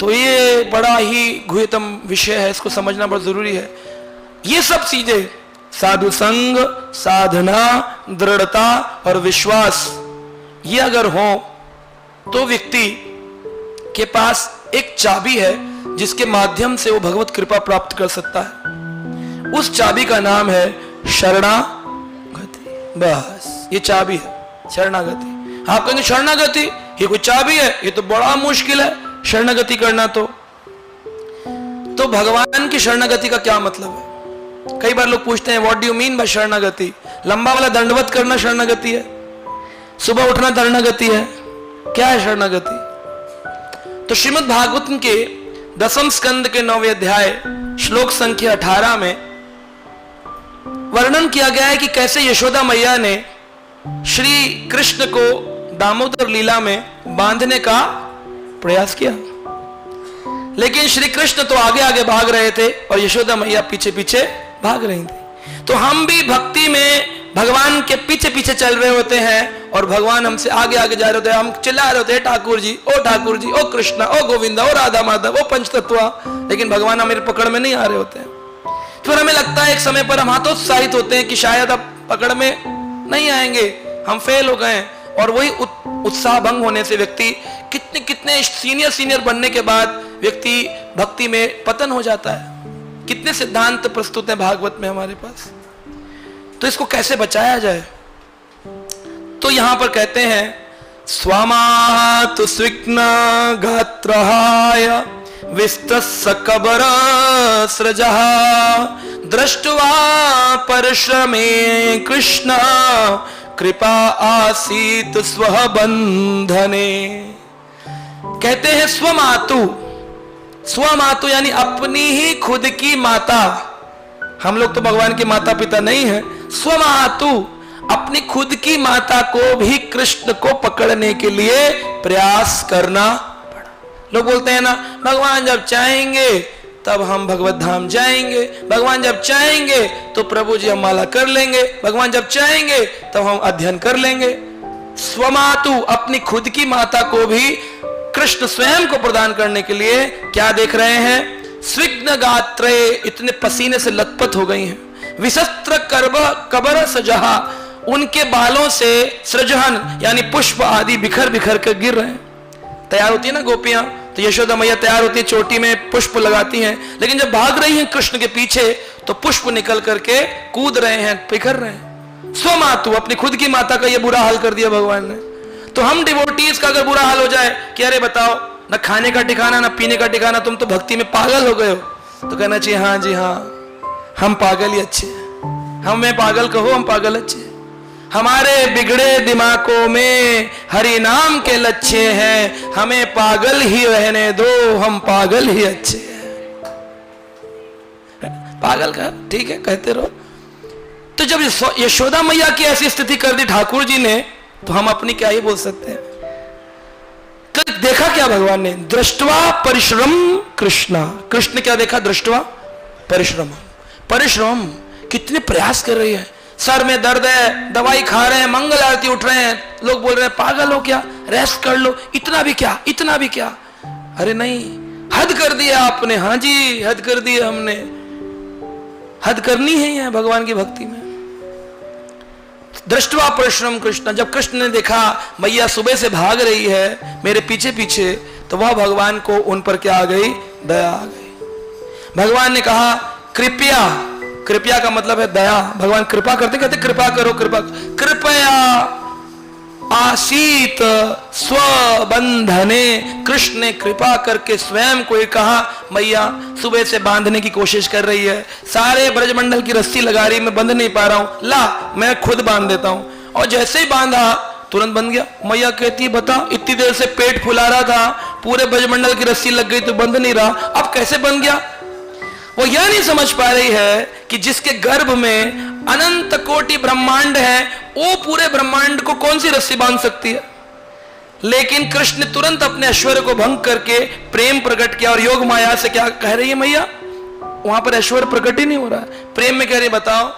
तो ये बड़ा ही गुह्यतम विषय है, इसको समझना बहुत जरूरी है। ये सब चीजें साधु संग, साधना, दृढ़ता और विश्वास, ये अगर हो तो व्यक्ति के पास एक चाबी है जिसके माध्यम से वो भगवत कृपा प्राप्त कर सकता है। उस चाबी का नाम है शरणागति। बस ये चाबी है, शरणागति। आप कहेंगे शरणागति ये कोई चाबी है, ये तो बड़ा मुश्किल है शरणागति करना। तो भगवान की शरणागति का क्या मतलब है? कई बार लोग पूछते हैं what do you mean by शरणागति? लंबा वाला दंडवत करना शरणागति है? सुबह उठना शरणागति है? क्या है शरणागति? तो श्रीमद् भागवतम के 10वें स्कंद के 9वें अध्याय श्लोक संख्या 18 में वर्णन किया गया है कि कैसे यशोदा मैया ने श्री कृष्ण को दामोदर लीला में बांधने का प्रयास किया, लेकिन श्री कृष्ण तो आगे आगे भाग रहे थे और यशोदा मैया पीछे पीछे भाग रही थी। तो हम भी भक्ति में भगवान के पीछे पीछे चल रहे होते हैं और भगवान हमसे आगे आगे जा रहे होते हैं। हम चिल्ला रहे होते हैं ठाकुर जी, ओ कृष्णा, ओ गोविंदा, ओ राधा माधव, ओ पंचतत्वा, लेकिन भगवान हमारे पकड़ में नहीं आ रहे होते हैं। फिर हमें लगता है एक समय पर हम हतोत्साहित होते हैं कि शायद अब पकड़ में नहीं आएंगे, हम फेल हो गए। और वही उत्साह भंग होने से व्यक्ति कितने सीनियर बनने के बाद व्यक्ति भक्ति में पतन हो जाता है। कितने सिद्धांत प्रस्तुत हैं भागवत में हमारे पास। तो इसको कैसे बचाया जाए? तो यहां पर कहते हैं स्वामातु स्विग्न गात्रहाय विस्तस्य कबर सृजः दृष्ट्वा परश्रमे कृष्ण कृपा आसीत स्वः बंधने। कहते हैं स्वमातु यानी अपनी ही खुद की माता। हम लोग तो भगवान के माता पिता नहीं है। स्वमातु अपनी खुद की माता को भी कृष्ण को पकड़ने के लिए प्रयास करना पड़ा। लोग बोलते हैं ना भगवान जब चाहेंगे तब हम भगवत धाम जाएंगे, भगवान जब चाहेंगे तो प्रभु जी हम माला कर लेंगे, भगवान जब चाहेंगे तब हम अध्ययन कर लेंगे। स्वमातु अपनी खुद की माता को भी कृष्ण स्वयं को प्रदान करने के लिए क्या देख रहे हैं? स्विग्न गात्रे, इतने पसीने से लथपथ हो गई हैं। विशस्त्र कबर सजहा, उनके बालों से सृजहन यानी पुष्प आदि बिखर बिखर कर गिर रहे हैं। तैयार होती है ना गोपियां, तो यशोदा मैया तैयार होती है, चोटी में पुष्प लगाती हैं, लेकिन जब भाग रही हैं कृष्ण के पीछे तो पुष्प निकल करके कूद रहे हैं, बिखर रहे हैं। स्वमातु अपनी खुद की माता का ये बुरा हाल कर दिया भगवान ने। तो हम डिवोटीज का अगर बुरा हाल हो जाए कि अरे बताओ ना खाने का ठिकाना ना पीने का ठिकाना, तुम तो भक्ति में पागल हो गए हो, तो कहना चाहिए हाँ जी हाँ, हम पागल ही अच्छे हैं। हमें पागल कहो, हम पागल अच्छे हैं। हमारे बिगड़े दिमागों में हरि नाम के लच्छे हैं, हमें पागल ही रहने दो, हम पागल ही अच्छे हैं। पागल का ठीक है कहते रहो। तो जब यशोदा मैया की ऐसी स्थिति कर दी ठाकुर जी ने, तो हम अपनी क्या ही बोल सकते हैं। देखा क्या भगवान ने? दृष्टवा परिश्रम कृष्णा, कृष्ण क्या देखा? दृष्टवा परिश्रम, कितने प्रयास कर रही है। सर में दर्द है, दवाई खा रहे हैं, मंगल आरती उठ रहे हैं, लोग बोल रहे हैं पागल हो क्या, रेस्ट कर लो, इतना भी क्या। अरे नहीं, हद कर दिया आपने। हाँ जी हद कर दी हमने, हद करनी है भगवान की भक्ति में। दृष्टवा परिश्रम कृष्ण, जब कृष्ण ने देखा मैया सुबह से भाग रही है मेरे पीछे पीछे, तो वह भगवान को उन पर क्या आ गई? दया आ गई। भगवान ने कहा कृपया का मतलब है दया। भगवान कृपा करते कहते कृपा करो, कृपया आसीत स्वबंधने। कृष्ण ने कृपा करके स्वयं को कहा मैया सुबह से बांधने की कोशिश कर रही है, सारे ब्रजमंडल की रस्सी लगा रही, मैं बंध नहीं पा रहा हूं, ला मैं खुद बांध देता हूं। और जैसे ही बांधा तुरंत बंध गया। मैया कहती बता इतनी देर से पेट फुला रहा था, पूरे ब्रजमंडल की रस्सी लग गई तो बंध नहीं रहा, अब कैसे बंध गया? वो यह नहीं समझ पा रही है कि जिसके गर्भ में अनंत कोटि ब्रह्मांड है, वो पूरे ब्रह्मांड को कौन सी रस्सी बांध सकती है। लेकिन कृष्ण ने तुरंत अपने ऐश्वर्य को भंग करके प्रेम प्रकट किया और योग माया से क्या कह रही है मैया? वहां पर ऐश्वर्य प्रकट ही नहीं हो रहा है, प्रेम में कह रही बताओ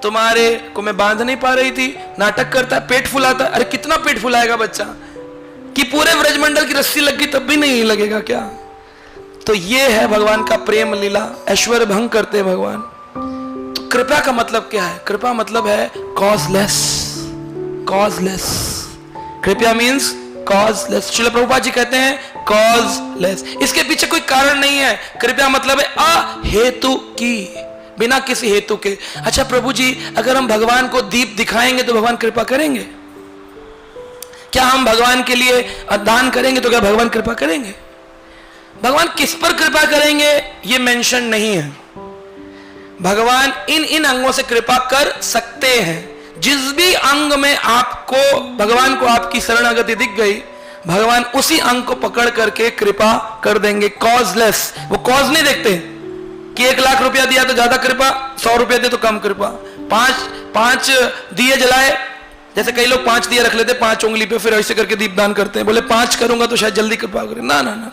तुम्हारे को मैं बांध नहीं पा रही थी, नाटक करता है, पेट फुलाता है। अरे कितना पेट फुलाएगा बच्चा कि पूरे ब्रजमंडल की रस्सी लग गई तब भी नहीं लगेगा क्या? तो ये है भगवान का प्रेम लीला, ऐश्वर्य भंग करते हैं भगवान। तो कृपा का मतलब क्या है? कृपा मतलब है कॉजलेस, कॉजलेस। कृपया मीन्स कॉजलेस। श्रील प्रभुपाद जी कहते हैं कॉजलेस, इसके पीछे कोई कारण नहीं है। कृपया मतलब है अहेतु की, बिना किसी हेतु के। अच्छा प्रभु जी, अगर हम भगवान को दीप दिखाएंगे तो भगवान कृपा करेंगे? क्या हम भगवान के लिए दान करेंगे तो क्या भगवान कृपा करेंगे? भगवान किस पर कृपा करेंगे ये मेंशन नहीं है। भगवान इन इन अंगों से कृपा कर सकते हैं। जिस भी अंग में आपको भगवान को आपकी शरणागति दिख गई, भगवान उसी अंग को पकड़ करके कृपा कर देंगे। कॉजलेस, वो कॉज नहीं देखते कि 1 लाख रुपया दिया तो ज्यादा कृपा, 100 रुपया दे तो कम कृपा, 5 दिए जलाए, जैसे कई लोग 5 दिए रख लेते 5 उंगली पे, फिर ऐसे करके दीप दान करते हैं, बोले 5 करूंगा तो शायद जल्दी कृपा करे। ना ना ना,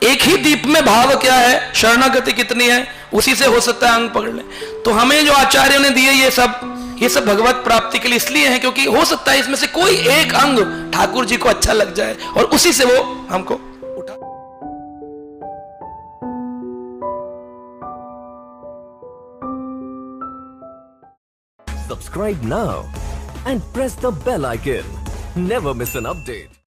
एक ही दीप में भाव क्या है, शरणागति कितनी है, उसी से हो सकता है अंग पकड़ ले। तो हमें जो आचार्यों ने दिए ये सब भगवत प्राप्ति के लिए इसलिए है क्योंकि हो सकता है इसमें से कोई एक अंग ठाकुर जी को अच्छा लग जाए और उसी से वो हमको उठा। Subscribe now and press the bell icon. Never miss an update.